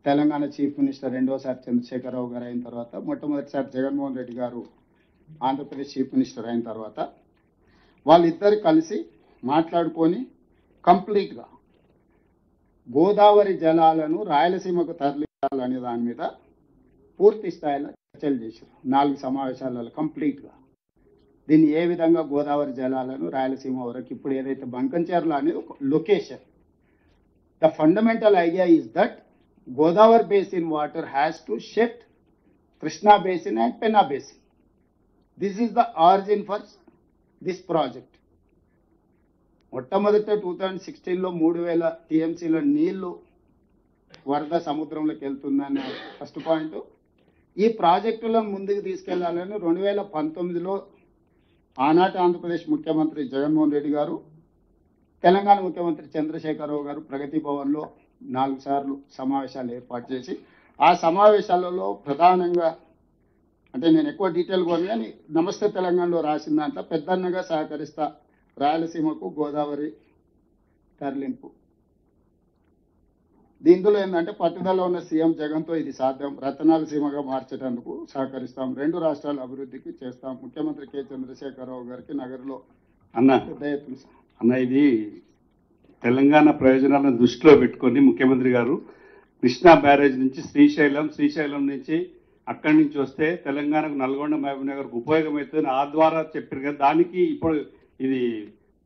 Telangana chief minister రెండోసారి చంద్రశేఖరరావు గారు అయిన తర్వాత, మొట్టమొదటిసారి జగన్మోహన్ రెడ్డి గారు ఆంధ్రప్రదేశ్ చీఫ్ మినిస్టర్ అయిన తర్వాత వాళ్ళిద్దరు కలిసి మాట్లాడుకొని కంప్లీట్గా గోదావరి జలాలను రాయలసీమకు తరలించాలనే దాని మీద పూర్తి స్థాయిలో చర్చలు చేశారు. 4 సమావేశాలలో కంప్లీట్గా దీన్ని ఏ విధంగా గోదావరి జలాలను రాయలసీమ వరకు, ఇప్పుడు ఏదైతే బంకంచెర్ల అనేది ఒక location, the fundamental idea is that Godavari basin water has to shift Krishna basin and Penna basin. This is the origin for this project. మొట్టమొదట 2016లో 3000 టీఎంసీల నీళ్లు వరద సముద్రంలోకి వెళ్తుందనే ఫస్ట్ పాయింట్. ఈ ప్రాజెక్టులను ముందుకు తీసుకెళ్లాలని 2019లో ఆనాటి ఆంధ్రప్రదేశ్ ముఖ్యమంత్రి జగన్మోహన్ రెడ్డి గారు, తెలంగాణ ముఖ్యమంత్రి చంద్రశేఖరరావు గారు ప్రగతి భవన్లో 4 సార్లు సమావేశాలు ఏర్పాటు చేసి, ఆ సమావేశాలలో ప్రధానంగా, అంటే నేను ఎక్కువ డీటెయిల్ పోను కానీ నమస్తే తెలంగాణలో రాసిన దాంట్లో పెద్దన్నగా సహకరిస్తా రాయలసీమకు గోదావరి తరలింపు. దీంట్లో ఏంటంటే పట్టుదల ఉన్న సీఎం జగన్తో ఇది సాధ్యం, రతనాల సీమగా మార్చేటందుకు సహకరిస్తాం, 2 రాష్ట్రాల అభివృద్ధికి చేస్తాం. ముఖ్యమంత్రి కె చంద్రశేఖరరావు గారికి నగరంలో అన్న ఇది తెలంగాణ ప్రయోజనాలను దృష్టిలో పెట్టుకొని ముఖ్యమంత్రి గారు కృష్ణా బ్యారేజ్ నుంచి శ్రీశైలం నుంచి అక్కడి నుంచి వస్తే తెలంగాణకు నల్గొండ మహబూబ్నగర్కు ఉపయోగమవుతుంది ఆ ద్వారా చెప్పారు కదా. దానికి ఇప్పుడు ఇది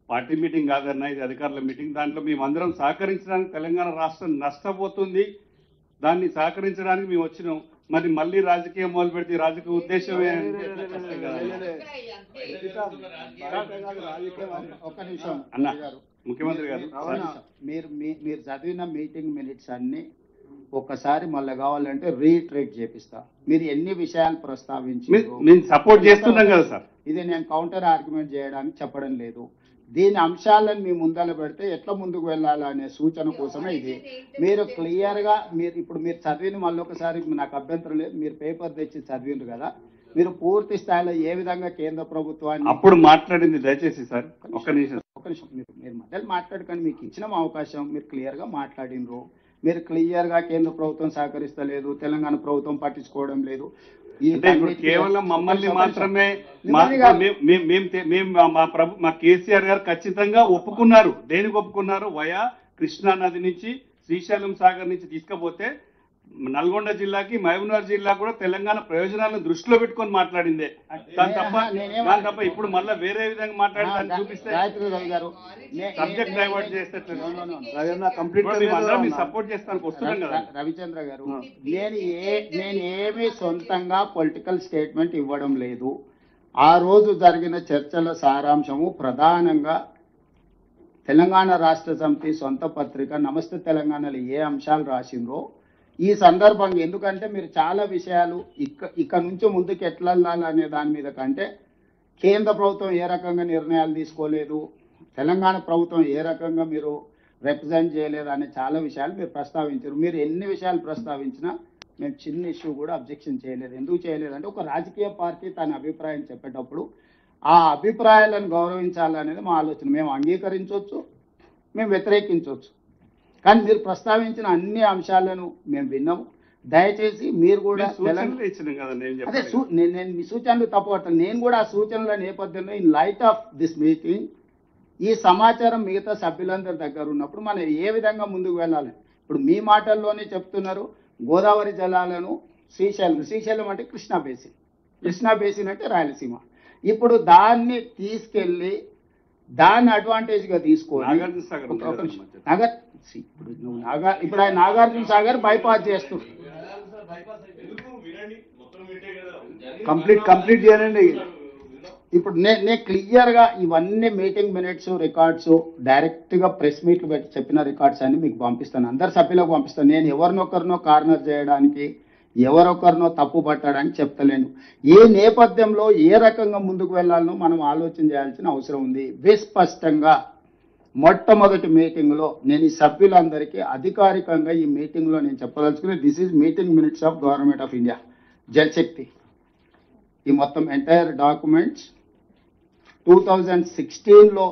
పార్టీ మీటింగ్ కాదన్న, ఇది అధికారుల మీటింగ్. దాంట్లో మేమందరం సహకరించడానికి తెలంగాణ రాష్ట్రం నష్టపోతుంది, దాన్ని సహకరించడానికి మేము వచ్చినాం. మరి మళ్ళీ రాజకీయం మొదలు పెడితే రాజకీయ ఉద్దేశమే ఒక్క నిమిషం అన్న. ముఖ్యమంత్రి గారు మీరు చదివిన మీటింగ్ మినిట్స్ అన్ని ఒక్కసారి మళ్ళీ కావాలంటే రీట్రేట్ చేపిస్తా. మీరు ఎన్ని విషయాలు ప్రస్తావించి మేము సపోర్ట్ చేస్తున్నాం కదా సార్. ఇది నేను కౌంటర్ ఆర్గ్యుమెంట్ చేయడానికి చెప్పడం లేదు. దీని అంశాలను మీ ముందర పెడితే ఎట్లా ముందుకు వెళ్ళాలనే సూచన కోసమే ఇది. మీరు క్లియర్గా ఇప్పుడు మీరు చదివిన మళ్ళీ ఒకసారి నాకు అభ్యంతరం లేదు, మీరు పేపర్ తెచ్చి చదివిండ్రు కదా, మీరు పూర్తి స్థాయిలో ఏ విధంగా కేంద్ర ప్రభుత్వాన్ని అప్పుడు మాట్లాడింది దయచేసి సార్ ఒక్క నిమిషం మీరు మధ్యలో మాట్లాడుకొని మీకు ఇచ్చిన అవకాశం, మీరు క్లియర్గా మాట్లాడినరు. మీరు క్లియర్గా కేంద్ర ప్రభుత్వం సహకరిస్తలేదు, తెలంగాణ ప్రభుత్వం పట్టించుకోవడం లేదు. కేవలం మమ్మల్ని మాత్రమే మా కేసీఆర్ గారు ఖచ్చితంగా ఒప్పుకున్నారు. దేనికి ఒప్పుకున్నారు? వయా కృష్ణా నది నుంచి శ్రీశైలం సాగర్ నుంచి తీసుకపోతే నల్గొండ జిల్లాకి మహబూబ్నగర్ జిల్లా కూడా తెలంగాణ ప్రయోజనాలను దృష్టిలో పెట్టుకొని మాట్లాడిందే. దాని తప్ప ఇప్పుడు మళ్ళీ వేరే విధంగా మాట్లాడి చూపిస్తే సబ్జెక్ట్ డైవర్ట్ చేస్తే సపోర్ట్ చేస్తానికి వస్తున్నాం కదా. రవిచంద్ర గారు, నేను ఏమీ సొంతంగా పొలిటికల్ స్టేట్మెంట్ ఇవ్వడం లేదు. ఆ రోజు జరిగిన చర్చల సారాంశము ప్రధానంగా తెలంగాణ రాష్ట్ర సమితి సొంత పత్రిక నమస్తే తెలంగాణలో ఏ అంశాలు రాసిండ్రో ఈ సందర్భంగా, ఎందుకంటే మీరు చాలా విషయాలు ఇక్కడ నుంచి ముందుకు ఎట్లా వెళ్ళాలనే దాని మీద కంటే కేంద్ర ప్రభుత్వం ఏ రకంగా నిర్ణయాలు తీసుకోలేదు, తెలంగాణ ప్రభుత్వం ఏ రకంగా మీరు రిప్రజెంట్ చేయలేదు అనే చాలా విషయాలు మీరు ప్రస్తావించారు. మీరు ఎన్ని విషయాలు ప్రస్తావించినా మేము చిన్న ఇష్యూ కూడా అబ్జెక్షన్ చేయలేదు. ఎందుకు చేయలేదంటే ఒక రాజకీయ పార్టీ తన అభిప్రాయం చెప్పేటప్పుడు ఆ అభిప్రాయాలను గౌరవించాలనేది మా ఆలోచన. మేము అంగీకరించవచ్చు, మేము వ్యతిరేకించవచ్చు, కానీ మీరు ప్రస్తావించిన అన్ని అంశాలను మేము విన్నాము. దయచేసి మీరు కూడా అదే నేను మీ సూచనలు తప్పుపడతాను. నేను కూడా ఆ సూచనల నేపథ్యంలో in light of this meeting ఈ సమాచారం మిగతా సభ్యులందరి దగ్గర ఉన్నప్పుడు మనం ఏ విధంగా ముందుకు వెళ్ళాలి. ఇప్పుడు మీ మాటల్లోనే చెప్తున్నారు గోదావరి జలాలను శ్రీశైలం అంటే కృష్ణా బేసిన్ అంటే రాయలసీమ. ఇప్పుడు దాన్ని తీసుకెళ్ళి దాన్ని అడ్వాంటేజ్గా తీసుకొని ఇప్పుడు ఆయన నాగార్జున సాగర్ బైపాస్ చేస్తున్నారు. కంప్లీట్ చేయండి. ఇప్పుడు నేను క్లియర్గా ఇవన్నీ మీటింగ్ మినిట్స్ రికార్డ్స్ డైరెక్ట్గా ప్రెస్ మీట్లు పెట్టి చెప్పిన రికార్డ్స్ అన్ని మీకు పంపిస్తాను, అందరు సభ్యులకు పంపిస్తాను. నేను ఎవరినొకరినో కార్నర్ చేయడానికి, ఎవరొకరినో తప్పు పట్టడానికి చెప్తలేను. ఏ నేపథ్యంలో ఏ రకంగా ముందుకు వెళ్ళాలనో మనం ఆలోచన చేయాల్సిన అవసరం ఉంది. విస్పష్టంగా మొట్టమొదటి మీటింగ్లో నేను ఈ సభ్యులందరికీ అధికారికంగా ఈ మీటింగ్లో నేను చెప్పదలుచుకుని this is meeting minutes of government of India Jal Shakti. ఈ మొత్తం ఎంటైర్ డాక్యుమెంట్స్ 2016లో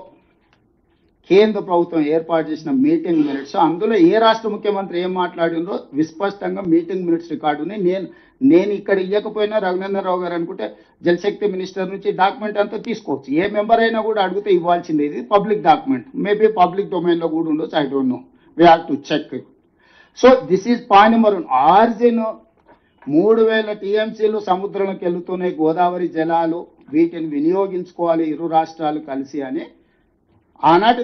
కేంద్ర ప్రభుత్వం ఏర్పాటు చేసిన మీటింగ్ మినిట్స్, అందులో ఏ రాష్ట్ర ముఖ్యమంత్రి ఏం మాట్లాడిందో విస్పష్టంగా మీటింగ్ మినిట్స్ రికార్డుని నేను ఇక్కడ ఇవ్వకపోయినా రఘునందన్ రావు గారు అనుకుంటే జలశక్తి మినిస్టర్ నుంచి డాక్యుమెంట్ అంతా తీసుకోవచ్చు. ఏ మెంబర్ అయినా కూడా అడిగితే ఇవ్వాల్సింది. ఇది పబ్లిక్ డాక్యుమెంట్, మేబీ పబ్లిక్ డొమైన్లో కూడా ఉండొచ్చు, I don't know, we have to check. So this is point number 1. Origin 3000 టీఎంసీలు సముద్రంలోకి వెళ్తున్నాయి గోదావరి జలాలు, వీటిని వినియోగించుకోవాలి ఇరు రాష్ట్రాలు కలిసి అని ఆనాటి